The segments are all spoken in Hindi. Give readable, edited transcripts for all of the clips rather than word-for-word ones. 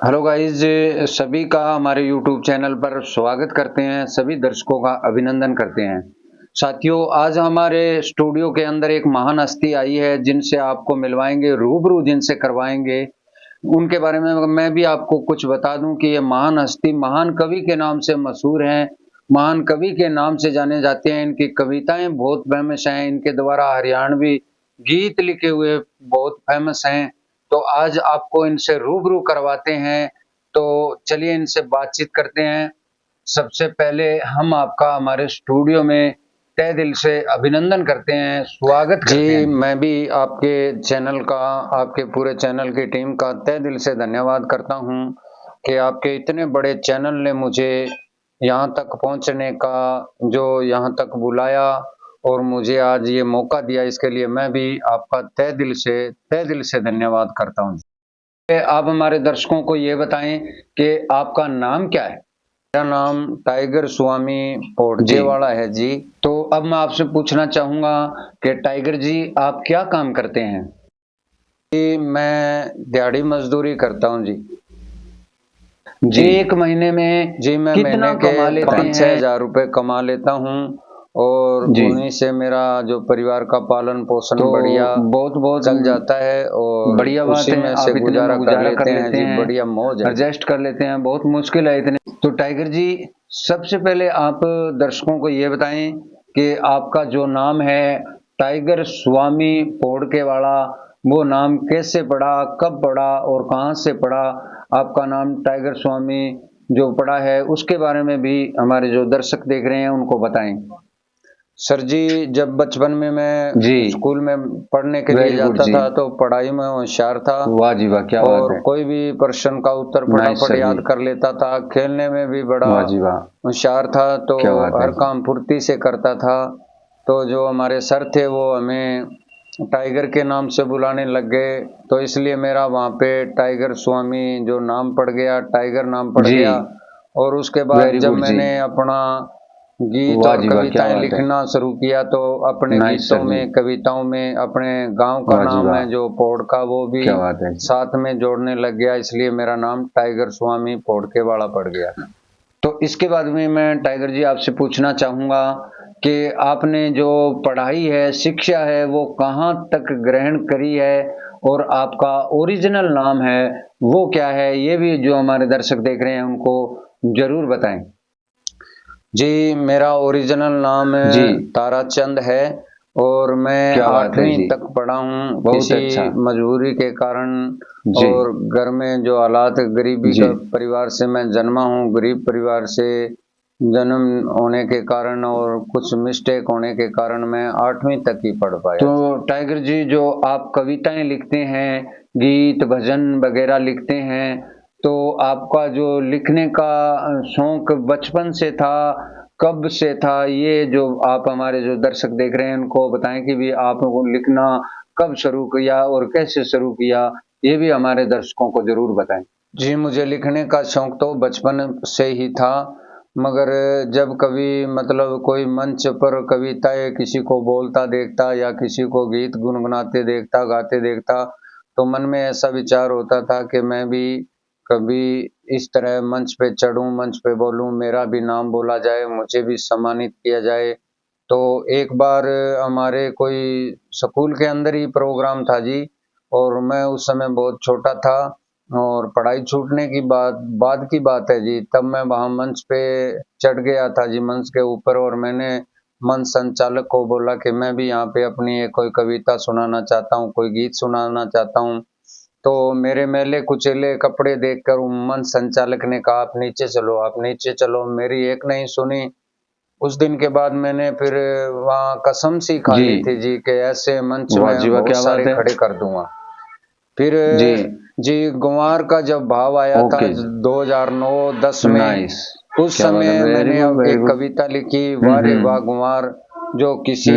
हेलो गाइस, सभी का हमारे यूट्यूब चैनल पर स्वागत करते हैं। सभी दर्शकों का अभिनंदन करते हैं। साथियों, आज हमारे स्टूडियो के अंदर एक महान हस्ती आई है जिनसे आपको मिलवाएंगे, रूबरू जिनसे करवाएंगे। उनके बारे में मैं भी आपको कुछ बता दूं कि ये महान हस्ती महान कवि के नाम से मशहूर हैं, महान कवि के नाम से जाने जाते हैं। इनकी कविताएं बहुत फेमस हैं, इनके द्वारा हरियाणवी गीत लिखे हुए बहुत फेमस हैं। तो आज आपको इनसे रूबरू करवाते हैं। तो चलिए इनसे बातचीत करते हैं। सबसे पहले हम आपका हमारे स्टूडियो में तहे दिल से अभिनंदन करते हैं, स्वागत करते हैं। जी, मैं भी आपके चैनल का, आपके पूरे चैनल की टीम का तहे दिल से धन्यवाद करता हूं कि आपके इतने बड़े चैनल ने मुझे यहाँ तक पहुँचने का, जो यहाँ तक बुलाया और मुझे आज ये मौका दिया, इसके लिए मैं भी आपका तहे दिल से धन्यवाद करता हूँ। आप हमारे दर्शकों को ये बताएं कि आपका नाम क्या है? मेरा नाम टाइगर स्वामी पोडजेवाला है जी। तो अब मैं आपसे पूछना चाहूंगा कि टाइगर जी, आप क्या काम करते हैं? जी, मैं दिहाड़ी मजदूरी करता हूँ जी। एक महीने में जी मैं कितना कमा लेते हैं? 5-6 हजार रुपए कमा लेता हूँ और उन्हीं से मेरा जो परिवार का पालन पोषण बढ़िया बहुत चल जाता है और बढ़िया बात है। में से गुजारा कर लेते हैं जी, बढ़िया मौज एडजस्ट कर लेते हैं। बहुत मुश्किल है इतने। तो टाइगर जी, सबसे पहले आप दर्शकों को ये बताएं कि आपका जो नाम है टाइगर स्वामी पोडकेवाला, वो नाम कैसे पड़ा, कब पड़ा और कहाँ से पड़ा? आपका नाम टाइगर स्वामी जो पड़ा है उसके बारे में भी हमारे जो दर्शक देख रहे हैं उनको बताएं। सर जी, जब बचपन में मैं स्कूल में पढ़ने के लिए जाता था तो पढ़ाई में होशियार था। वाह जी वाह, क्या बात है। कोई भी प्रश्न का उत्तर फटाफट याद कर लेता था। खेलने में भी बड़ा होशियार था, तो हर काम फुर्ती से करता था। तो जो हमारे सर थे वो हमें टाइगर के नाम से बुलाने लग गए, तो इसलिए मेरा वहाँ पे टाइगर स्वामी जो नाम पड़ गया, टाइगर नाम पड़ गया। और उसके बाद जब मैंने अपना गीत और कविताएं लिखना शुरू किया तो अपने गीतों में, कविताओं में अपने गांव का नाम है जो पौड़ का, वो भी साथ में जोड़ने लग गया। इसलिए मेरा नाम टाइगर स्वामी पोडकेवाला पड़ गया। तो इसके बाद में मैं टाइगर जी आपसे पूछना चाहूंगा कि आपने जो पढ़ाई है, शिक्षा है, वो कहाँ तक ग्रहण करी है और आपका ओरिजिनल नाम है वो क्या है? ये भी जो हमारे दर्शक देख रहे हैं उनको जरूर बताएं। जी, मेरा ओरिजिनल नाम ताराचंद है और मैं 8वीं तक पढ़ा हूँ। किसी मजबूरी के कारण और घर में जो हालात, गरीबी का परिवार से मैं जन्मा हूँ, गरीब परिवार से जन्म होने के कारण और कुछ मिस्टेक होने के कारण मैं 8वीं तक ही पढ़ पाया। तो टाइगर जी, जो आप कविताएं लिखते हैं, गीत भजन वगैरह लिखते हैं, तो आपका जो लिखने का शौक बचपन से था, कब से था? ये जो आप हमारे जो दर्शक देख रहे हैं उनको बताएं कि भी आपको लिखना कब शुरू किया और कैसे शुरू किया, ये भी हमारे दर्शकों को जरूर बताएं। जी, मुझे लिखने का शौक तो बचपन से ही था, मगर जब कभी मतलब कोई मंच पर कविताएं किसी को बोलता देखता या किसी को गीत गुनगुनाते देखता, गाते देखता, तो मन में ऐसा विचार होता था कि मैं भी कभी इस तरह मंच पे चढ़ूं, मंच पे बोलूं, मेरा भी नाम बोला जाए, मुझे भी सम्मानित किया जाए। तो एक बार हमारे कोई स्कूल के अंदर ही प्रोग्राम था जी, और मैं उस समय बहुत छोटा था और पढ़ाई छूटने की बाद की बात है जी। तब मैं वहां मंच पे चढ़ गया था जी, मंच के ऊपर, और मैंने मंच संचालक को बोला कि मैं भी यहाँ पे अपनी एक कोई कविता सुनाना चाहता हूँ, कोई गीत सुनाना चाहता हूँ। तो मेरे मैले कुचेले कपड़े देखकर मंच संचालक ने कहा, आप नीचे चलो, आप नीचे चलो। मेरी एक नहीं सुनी। उस दिन के बाद मैंने फिर वहाँ कसम सी खा ली थी जी कि ऐसे मंच में बहुत सारे खड़े कर दूंगा। फिर जी गुंवार का जब भाव आया था 2009-10 में, उस समय मैंने एक कविता लिखी, वाह रे वाह गुंवार, जो किसी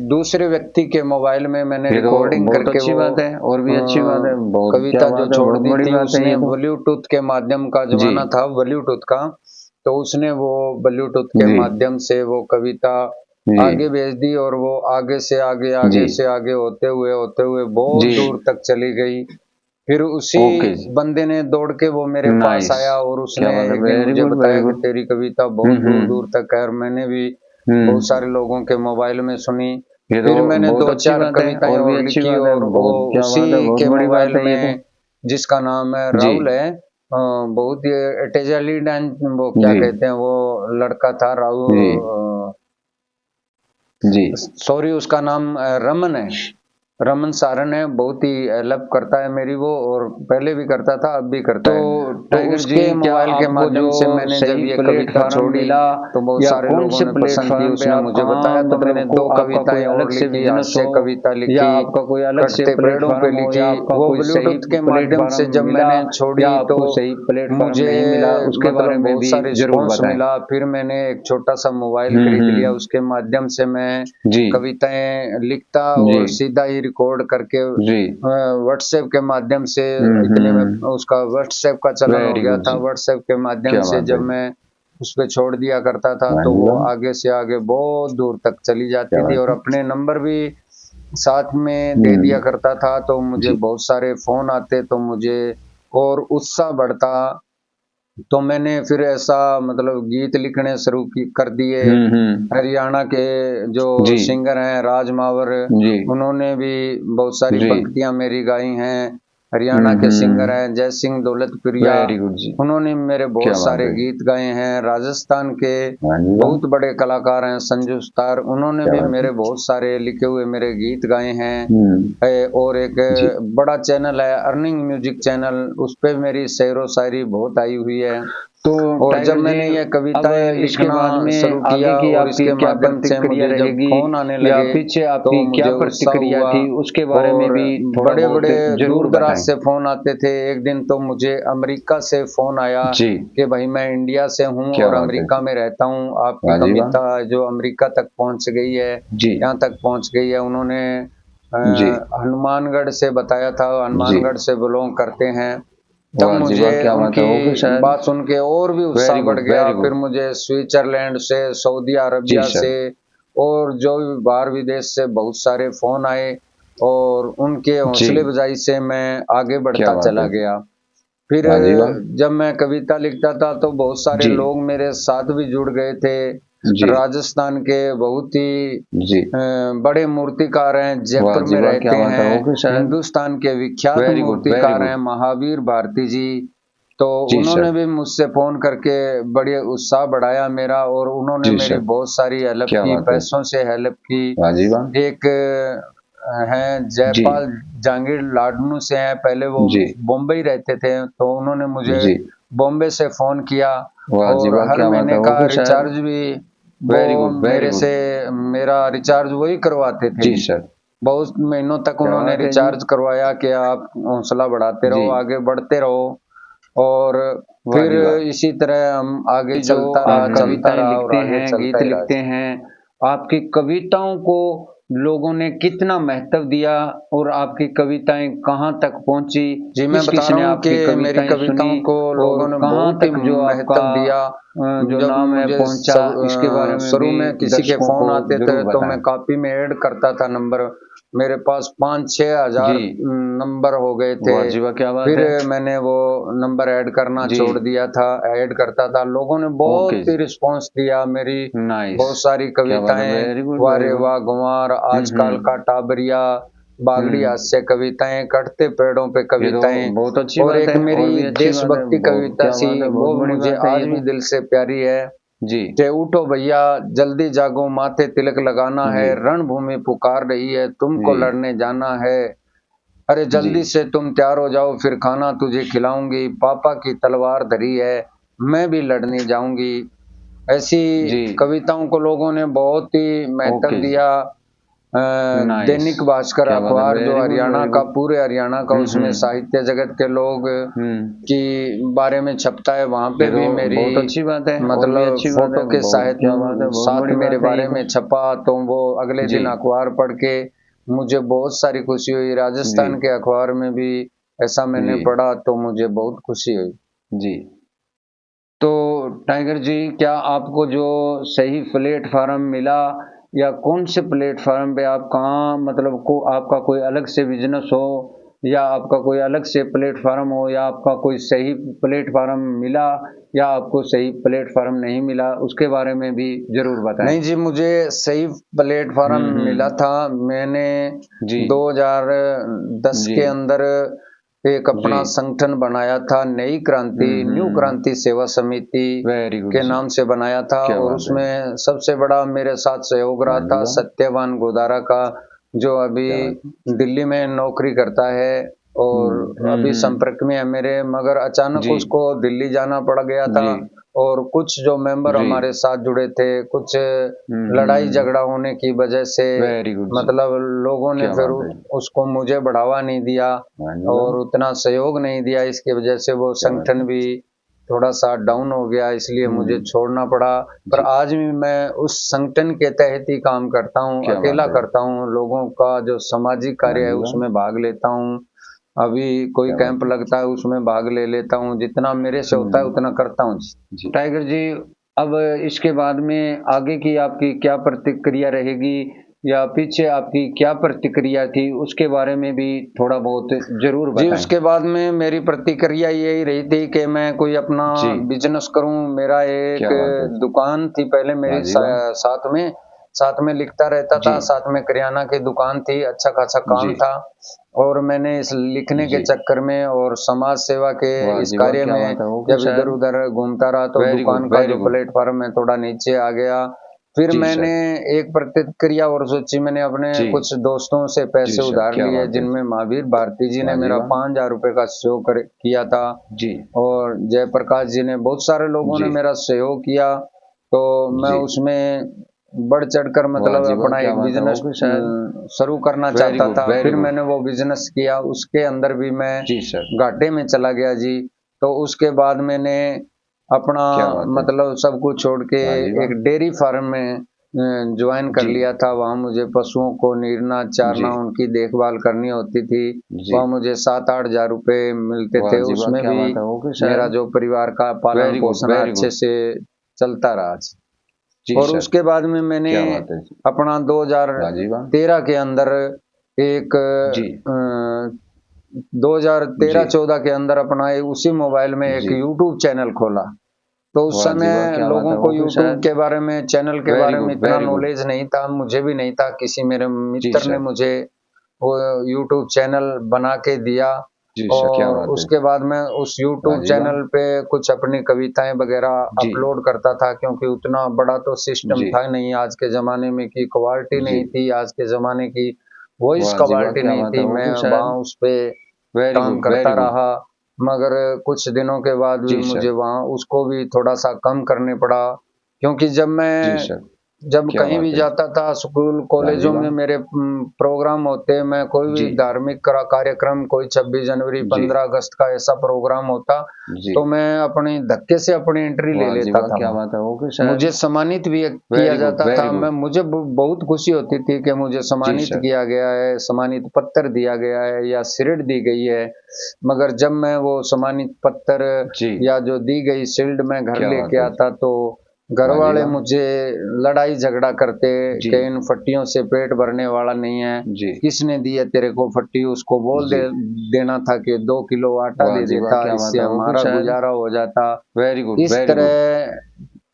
दूसरे व्यक्ति के मोबाइल में मैंने रिकॉर्डिंग करके, अच्छी बात है और भी अच्छी बात है, कविता जो छोड़ दी थी उसने ब्लूटूथ के माध्यम का जमाना था, ब्लूटूथ का, तो उसने वो ब्लूटूथ के माध्यम से वो कविता आगे भेज दी और वो आगे से आगे, आगे से आगे होते हुए बहुत दूर तक चली गई। फिर उसी ओके जी। बंदे ने दौड़ के वो मेरे पास नाइस, आया और क्या उसने बात है, एक दिन वेरी मुझे गुड, बताया वेरी कि गुड। तेरी कविता बहुत दूर दूर तक है, और मैंने भी बहुत सारे हम्म, लोगों के मोबाइल में सुनी। ये तो फिर मैंने बहुत दो अच्छी चार बात है, कविताएं और भी और अच्छी लिखी, बात है, और वो बहुत क्या बात है, उसी बहुत के बड़ी मोबाइल बात है ये तो। में, जिसका नाम है जी, राहुल है, बहुत ही इंटेलिजेंट, वो क्या जी, कहते हैं, वो लड़का था जी, राहुल, जी। सॉरी उसका नाम रमन है, रमन सारन है। बहुत ही हेल्प करता है मेरी वो, और पहले भी करता था, अब भी करता तो है। तो टाइगर जी, उसके क्या मोबाइल के आपको माध्यम जो से मैंने जब सही ये कविता प्लेटफार्म छोड़ी मिला, तो बहुत या सारे कौन लोगों से ने पसंद की। प्लेटफार्म पे उसने आप मुझे कहाँ, बताया तो मतलब मैंने को दो आपका कोई कविताएं अलग और से लिखी, बिजनेस हास्य हो, कविता या लिखी, आपका कोई अलग से कटते पेड़ों पे प्लेटफार्म हो, लिखी। या आपका वो कोई सही ब्लूटूथ के माध्यम से प्लेटफार्म जब मिला, मैंने या छोड़ी तो आपको सही प्लेटफार्म मुझे नहीं मिला, उसके बारे मतलब में बहुत भी सा जरूर रिस्पॉन्स बताएं। मिला। फिर मैंने एक छोटा सा मोबाइल खरीद लिया, हम्म। उसके माध्यम से मैं जी, कविताएं लिखता जी, और सीधा ही रिकॉर्ड करके जी। व्हाट्सएप के माध्यम से, इतने में हम्म। उसका व्हाट्सएप का चलन हो वेरी गया गुड था। जी, व्हाट्सएप के माध्यम क्या से बात जब है जी। मैं उस पे छोड़ दिया करता था हाँ तो जी, वो वाह, आगे से आगे बहुत दूर तक चली क्या जाती थी, बात और है। अपने नंबर भी साथ में दे दिया हम्म। करता था, तो मुझे जी। बहुत सारे फोन आते, तो मुझे और उत्साह बढ़ता। तो मैंने फिर ऐसा मतलब गीत लिखने शुरू कर दिए। हम्म। हरियाणा के जो जी, सिंगर हैं राज मावर, जी, उन्होंने भी बहुत सारी जी। पंक्तियां मेरी गाई हैं। हरियाणा के सिंगर हम्म। हैं जय सिंह दौलतप्रिया, वेरी गुड जी, उन्होंने मेरे बहुत क्या बात सारे है। गीत गाए हैं। राजस्थान के हाँ जी, वाह, बहुत बड़े कलाकार हैं संजू स्टार, उन्होंने क्या भी बात है। मेरे बहुत सारे लिखे हुए मेरे गीत गाए हैं। हम्म। और एक जी। बड़ा चैनल है अर्निंग म्यूजिक चैनल, उस पे मेरी शेरो शायरी बहुत आई हुई है। तो और जब टाइगर जी, मैंने ये अब कविताएं इसके लिखना बाद में शुरू आगे किया की और आपकी इसके क्या माध्यम से प्रतिक्रिया मुझे जब रहेगी, फोन आने या लगे पीछे तो आपकी क्या मुझे उत्साह प्रतिक्रिया हुआ। थी, उसके बारे में और भी थोड़ा बड़े बहुत बड़े जरूर दूर दराज बताएं। से फोन आते थे। एक दिन तो मुझे अमेरिका से फोन आया जी, कि भाई मैं इंडिया से हूँ क्या और बात है। अमेरिका में रहता हूँ, आपकी वाह जी, वाह। कविता जो अमेरिका तक पहुँच गई है, जी, यहाँ तक पहुँच गई है। उन्होंने जी, हनुमानगढ़ से बताया था, जी। हनुमानगढ़ से बिलोंग करते हैं। तब वाह जी, मुझे वाह, क्या बात है, ओके उनकी शायद। बात सुन के और भी उत्साह वेरी बढ़ गुड, गया। वेरी फिर गुड। मुझे स्विट्जरलैंड से, सऊदी जी अरबिया सर। से और जो भी बाहर विदेश से बहुत सारे फोन आए, और उनके जी, हौसले अफजाई से मैं आगे क्या बढ़ता बात चला है। गया। फिर वाह जी, वाह। जब मैं कविता लिखता था तो बहुत सारे जी, लोग मेरे साथ भी जुड़ गए थे। जी, राजस्थान के बहुत ही जी। बड़े मूर्तिकार हैं, वाह जयपुर जी, में वाह, रहते क्या बात है, हैं। ओके शायद। हिंदुस्तान के विख्यात वेरी गुड, वेरी मूर्तिकार हैं गुड। महावीर भारती जी। तो जी उन्होंने सर। भी मुझसे फोन करके बड़े उत्साह बढ़ाया मेरा, और उन्होंने जी मेरी सर, बहुत सारी हेल्प क्या की, बात है। पैसों से हेल्प की। वाह जी, वाह। एक हैं जी, जयपाल जहांगीर लाडनू से हैं, पहले वो जी, बॉम्बे ही रहते थे, तो उन्होंने मुझे जी। बॉम्बे से फोन किया, वाह जी, और वाह, हर क्या बात महीने है, का ओके शायद। रिचार्ज भी वो वेरी गुड, वेरी मेरे गुड। से मेरा रिचार्ज वही करवाते थे। जी सर, बहुत महीनों तक क्या उन्होंने बात है जी। रिचार्ज करवाया कि आप हौसला बढ़ाते जी, रहो, आगे बढ़ते रहो। और वाह फिर जी, वाह। इसी तरह हम आगे जो आप चलता कविताएं रहा और लिखते आगे हैं, चलता गीत ही लिखते रहा। हैं, आपकी कविताओं को लोगों ने कितना महत्व दिया, और आपकी कविताएं कहाँ तक पहुंची, जी, मैं किस बता किस रहा ने हूँ कि आपकी मेरी कविताएं सुनी, कविताओं को और लोगों ने कहाँ बहुत ही तक जो आपका महत्व दिया। जो जब नाम है मुझे पहुंचा, इसके बारे में शुरू भी में किसी के दर्शकों फोन को आते थे जरूर तो बताएं। मैं कॉपी में ऐड करता था नंबर। मेरे पास 5-6 हजार जी, नंबर हो गए थे। वाह जी, वाह, क्या बात फिर है। मैंने वो नंबर ऐड करना जी, छोड़ दिया था, ऐड करता था। लोगों ने ओके बहुत ही जी, रिस्पॉन्स दिया, मेरी नाइस, बहुत सारी क्या बात है, कविताएं, वेरी गुड, वेरी वारे गुड। वाह गुंवार, आजकल का हम्म। टाबरिया, बागड़ी हम्म। हास्य कविताएं, कटते पेड़ों पे ये तो कविताएं, बहुत अच्छी और बात एक है, और मेरी भी अच्छी बात है, देशभक्ति बहुत कविता क्या सी, बात है, वो बहुत बड़ी मुझे बात है ये आज भी तो। दिल से प्यारी है जी, कि उठो भैया जल्दी जागो, माथे तिलक लगाना है, जी, रणभूमि पुकार रही है, तुमको जी, लड़ने जाना है। अरे जी, जल्दी से तुम तैयार हो जाओ, फिर खाना तुझे खिलाऊंगी, पापा की तलवार धरी है, मैं भी लड़ने जाऊंगी। ऐसी जी, कविताओं को लोगों ने बहुत ही महत्व ओके जी, दिया। नाइस, दैनिक भास्कर क्या बात है, अखबार जो वेरी गुड, हरियाणा वेरी का, गुड। पूरे हरियाणा का, उसमें साहित्य जगत के लोग की बारे में छपता है, वहां ये पे तो भी मेरी बहुत अच्छी बात है, और भी मतलब अच्छी बात है, फोटो के बहुत क्या बात है, बहुत साथ बड़ी मेरे बात है ये बारे तो। में छपा, तो वो अगले जी, दिन अखबार पढ़ के मुझे बहुत सारी खुशी हुई। जी, राजस्थान के अखबार में भी ऐसा मैंने जी, पढ़ा तो मुझे बहुत खुशी हुई। जी। तो टाइगर जी, क्या आपको जो सही प्लेटफॉर्म मिला, या कौन से प्लेटफॉर्म पे आप कहाँ, मतलब को आपका कोई अलग से बिजनेस हो, या आपका कोई अलग से प्लेटफार्म हो, या आपका कोई सही प्लेटफार्म मिला या आपको सही प्लेटफार्म नहीं मिला, उसके बारे में भी जरूर बताएं। नहीं जी, मुझे सही प्लेटफार्म मिला था। मैंने जी 2010 जी के अंदर एक अपना जी संगठन बनाया था, नई क्रांति, न्यू क्रांति सेवा समिति वेरी गुड के जी, नाम से बनाया था। क्या और बात है। उसमें सबसे बड़ा मेरे साथ सहयोग रहा वाह जी था वाह, सत्यवान गोदारा का, जो अभी क्या बात है। दिल्ली में नौकरी करता है और अभी संपर्क में है मेरे, मगर अचानक जी उसको दिल्ली जाना पड़ गया था। जी और कुछ जो मेंबर जी हमारे साथ जुड़े थे, कुछ लड़ाई झगड़ा होने की वजह से वेरी गुड जी, मतलब लोगों ने क्या फिर बात है। उसको मुझे बढ़ावा नहीं दिया वाह जी वाह, और उतना सहयोग नहीं दिया। इसकी वजह से वो क्या बात संगठन है। भी थोड़ा सा डाउन हो गया, इसलिए मुझे छोड़ना पड़ा। पर जी आज भी मैं उस संगठन के तहत ही काम करता हूँ, क्या अकेला बात है। करता हूँ। लोगों का जो सामाजिक वाह कार्य है जी वाह, उसमें भाग लेता हूँ। अभी कोई क्या बात कैंप है। लगता है उसमें भाग ले लेता हूँ, जितना मेरे से होता है उतना करता हूँ जी। जी टाइगर जी, अब इसके बाद में आगे की आपकी क्या प्रतिक्रिया रहेगी, या पीछे आपकी क्या प्रतिक्रिया थी, उसके बारे में भी थोड़ा बहुत जरूर जी, बताएं। उसके बाद में मेरी प्रतिक्रिया यही रही थी कि मैं कोई अपना जी बिजनेस करूं। मेरा एक क्या बात है। दुकान थी पहले वाह मेरी जी वाह, साथ में लिखता रहता जी था, साथ में किराना की दुकान थी, अच्छा खासा काम जी था। और मैंने इस लिखने के जी चक्कर में और समाज सेवा के वाह इस जी वाह, कार्य क्या में बात है। ओके जब इधर सर, उधर घूमता रहा तो वेरी गुड दुकान का वेरी जो गुड। प्लेटफॉर्म है थोड़ा नीचे आ गया। फिर जी मैंने सर, एक प्रतिक्रिया और सोची, मैंने अपने जी कुछ दोस्तों से जी पैसे सर, उधार क्या लिए, बात है। जिनमें महावीर भारती जी ने वाह जी मेरा वाह, 5,000 रुपये का सहयोग किया था जी और जयप्रकाश जी ने, बहुत सारे लोगों ने जी मेरा सहयोग किया। तो मैं जी उसमें बढ़ चढ़कर वाह मतलब जी वाह, अपना क्या एक बात है। बिजनेस ओके सर, शुरू करना वेरी चाहता गुड था। वेरी फिर गुड। मैंने वो बिजनेस किया, उसके अंदर भी मैं जी सर, घाटे में चला गया जी। तो उसके बाद मैंने अपना क्या बात है। मतलब सब कुछ छोड़ के वाह जी वाह, एक डेयरी फार्म में ज्वाइन कर जी लिया था। वहाँ मुझे पशुओं को निरना चारना, जी उनकी देखभाल करनी होती थी। जी वहाँ मुझे 7-8 हज़ार रुपये मिलते वाह थे। जी वाह, उसमें क्या भी बात है। ओके मेरा सर, जो परिवार का पालन वेरी गुड पोषण वेरी अच्छे गुड। से चलता रहा जी। जी और सर, उसके बाद में मैंने क्या बात है। अपना वाह जी वाह, 2013 के अंदर एक जी 2013 जी 14 के अंदर अपना उसी मोबाइल में एक जी यूट्यूब चैनल खोला। तो उस वाह जी वाह, समय क्या बात लोगों है। को ओके यूट्यूब सर, के बारे में, चैनल के वेरी बारे में गुड इतना वेरी गुड। नॉलेज नहीं था, मुझे भी नहीं था। किसी मेरे जी मित्र ने सर, मुझे वो यूट्यूब चैनल बना के दिया जी सर, क्या और बात है। उसके बाद मैं उस वाह यूट्यूब जी वाह, चैनल पे कुछ अपनी कविताएं वगैरह जी अपलोड करता था, क्योंकि उतना बड़ा तो सिस्टम जी था नहीं आज के ज़माने में, की क्वालिटी जी नहीं थी आज के ज़माने की, वॉइस वाह जी वाह, क्वालिटी क्या नहीं बात है। थी। मैं ओके सर, वहाँ उस पे वेरी काम गुड करता वेरी गुड। रहा, मगर कुछ दिनों के बाद भी जी मुझे सर, वहाँ उसको भी थोड़ा-सा कम करने पड़ा, क्योंकि जी सर, जब क्या कहीं भी बात है। जाता था, स्कूल वाह जी कॉलेजों में वाह, मेरे प्रोग्राम होते, मैं कोई भी जी धार्मिक कार्यक्रम, कोई 26 जनवरी, जी 15 अगस्त का ऐसा प्रोग्राम होता, जी तो मैं अपनी धक्के से अपनी एंट्री ले वाह जी लेता वाह, था क्या वहाँ। बात है। ओके सर, मुझे सम्मानित भी किया वेरी गुड जाता वेरी था। गुड। मुझे बहुत खुशी होती थी कि मुझे जी सम्मानित सर, किया गया है, सम्मानित पत्र दिया गया है या शील्ड दी गई है। मगर जब मैं वो सम्मानित पत्र जी या जो दी गई शील्ड मैं घर क्या बात लेके है। आता, तो घर वाह जी वाले वाह, मुझे लड़ाई झगड़ा करते जी कि इन फट्टियों से पेट भरने वाला नहीं है, जी किसने दी है तेरे को फट्टी, उसको बोल जी देना था कि 2 किलो आटा वाह दे जी वाह, देता, क्या बात इससे है। ओके हमारा सर, गुजारा हो जाता। वेरी गुड इस वेरी गुड। तरह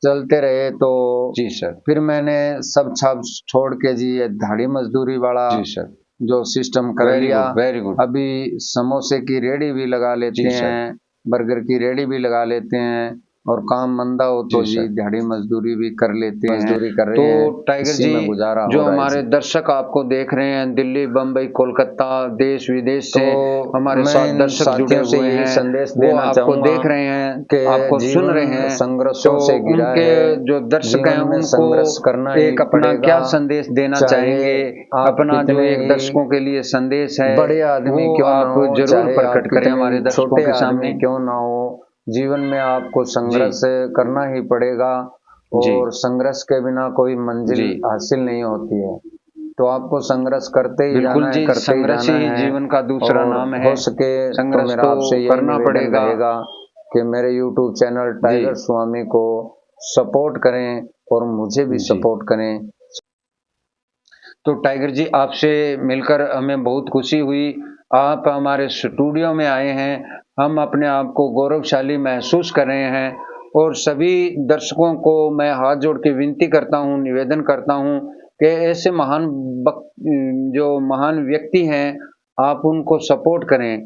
चलते रहे तो जी सर, फिर मैंने सब छाप छोड़ के जी ये दिहाड़ी मजदूरी वाला जी सर, जो सिस्टम कर वेरी लिया। Good very good. अभी समोसे की रेडी भी लगा जी लेते सर, हैं, बर्गर की रेडी भी लगा लेते हैं, और काम मंदा हो तो जी जी सर। दिहाड़ी मजदूरी भी कर लेते हैं, मजदूरी कर तो रहे हैं। टाइगर इसी जी, में गुजारा जो हो रहा है हमारे जी। दर्शक आपको देख रहे हैं दिल्ली, बम्बई, कोलकाता, देश विदेश तो से हमारे मैं साथ इन दर्शक जुड़े साथियों से हुए यही हैं, संदेश वो देना आपको चाहूंगा देख रहे हैं, कि आपको सुन रहे जीवन हैं। तो संघर्षों से घिरा उनके है, जो दर्शक हैं जीवन में उनको संघर्ष करना ही एक अपना पड़ेगा। क्या संदेश देना चाहे चाहेंगे, आप अपना जो कितने एक ही दर्शकों के लिए संदेश है बड़े आदमी वो क्यों ना आप हो, जरूर चाहे आप प्रकट करें कितने हमारे ही दर्शकों छोटे के आदमी सामने। क्यों ना हो, जीवन में आपको जी संघर्ष करना ही पड़ेगा जी और संघर्ष के बिना कोई मंजिल जी हासिल नहीं होती है। तो आपको संघर्ष करते ही बिल्कुल जाना है, जी, करते ही संघर्ष जाना ही है। जीवन का दूसरा और नाम हो है। सके तो संघर्ष मेरा तो आपसे यही करना निवेदन पड़ेगा। रहेगा कि मेरे YouTube चैनल जी टाइगर स्वामी को सपोर्ट करें और मुझे भी जी सपोर्ट करें। तो टाइगर जी, आपसे मिलकर हमें बहुत खुशी हुई। आप हमारे स्टूडियो में आए हैं, हम अपने आप को गौरवशाली महसूस कर रहे हैं और सभी दर्शकों को मैं हाथ जोड़ के विनती करता हूं, निवेदन करता हूं कि ऐसे जो महान व्यक्ति हैं, आप उनको सपोर्ट करें।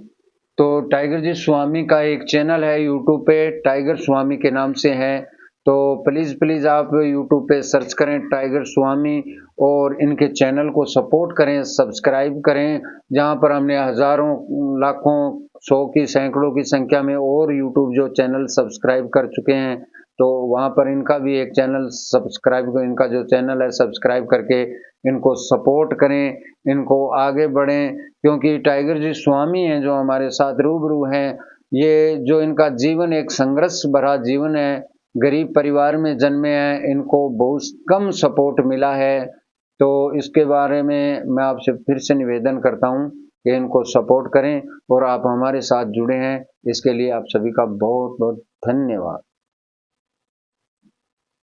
तो टाइगर जी स्वामी का एक चैनल है यूट्यूब पे, टाइगर स्वामी के नाम से है। तो प्लीज़ आप यूट्यूब पे सर्च करें टाइगर स्वामी और इनके चैनल को सपोर्ट करें, सब्सक्राइब करें। जहां पर हमने हज़ारों, लाखों, 100 की, सैकड़ों की संख्या में और यूट्यूब जो चैनल सब्सक्राइब कर चुके हैं, तो वहां पर इनका भी एक चैनल सब्सक्राइब, इनका जो चैनल है सब्सक्राइब करके इनको सपोर्ट करें, इनको आगे बढ़ें। क्योंकि टाइगर जी स्वामी हैं जो हमारे साथ रूबरू हैं, ये जो इनका जीवन एक संघर्ष भरा जीवन है, गरीब परिवार में जन्मे हैं, इनको बहुत कम सपोर्ट मिला है। तो इसके बारे में मैं आपसे फिर से निवेदन करता हूं कि इनको सपोर्ट करें और आप हमारे साथ जुड़े हैं, इसके लिए आप सभी का बहुत बहुत धन्यवाद।